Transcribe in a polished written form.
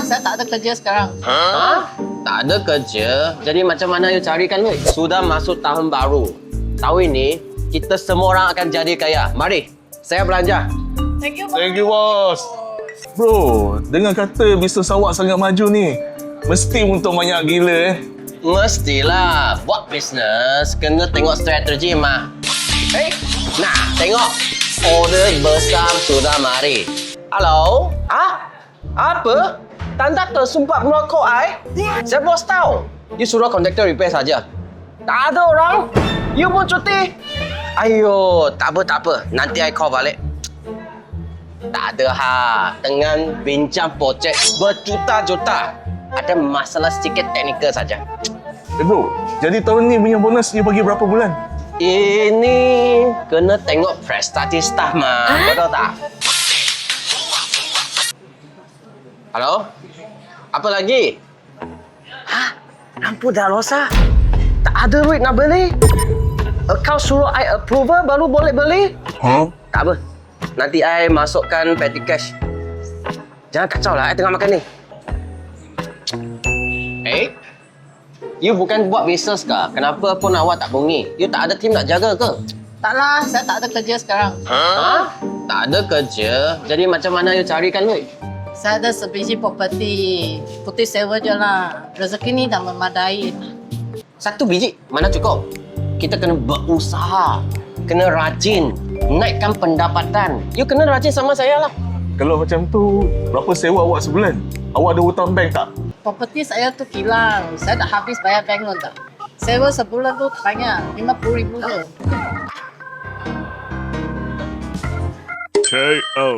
Saya tak ada kerja sekarang. Ha? Tak ada kerja. Jadi macam mana you carikan duit? Sudah masuk tahun baru. Tahun ini, kita semua orang akan jadi kaya. Mari, saya belanja. Thank you. Thank you, bos. Bro, dengar kata bisnes awak sangat maju ni. Mesti untung banyak gila Mestilah. Buat bisnes, kena tengok strategi, mah. Nah, tengok. Order besar sudah mari. Halo? Apa? Tanda tersumpat merokok, Saya bos tahu. You suruh kontraktor repair saja. Tak ada orang. You pun cuti. Ayo, tak apa. Nanti I call balik. Tak ada dengan bincang projek berjuta-juta. Ada masalah sedikit teknikal saja. Bro, jadi tahun ni punya bonus you bagi berapa bulan? Ini kena tengok prestasi staff, mah. Betul tak? Halo? Apa lagi? Lampu dah rosak. Tak ada duit nak beli. Kau suruh I approval baru boleh beli? Tak apa. Nanti I masukkan petty cash. Jangan kacau lah, I tengah makan ni. You bukan buat bisnes ke? Kenapa pun awak tak bunyi? You tak ada tim nak jaga ke? Taklah, saya tak ada kerja sekarang. Tak ada kerja. Jadi macam mana you carikan duit? Saya ada sebiji properti. Putih sewa je lah. Rezeki ni dah memadai. 1 biji, mana cukup? Kita kena berusaha. Kena rajin. Naikkan pendapatan. You kena rajin sama saya lah. Kalau macam tu, berapa sewa awak sebulan? Awak ada hutang bank tak? Properti saya tu kilang. Saya dah habis bayar bank loan dah. Sewa sebulan tu banyak. 50,000 je. KO.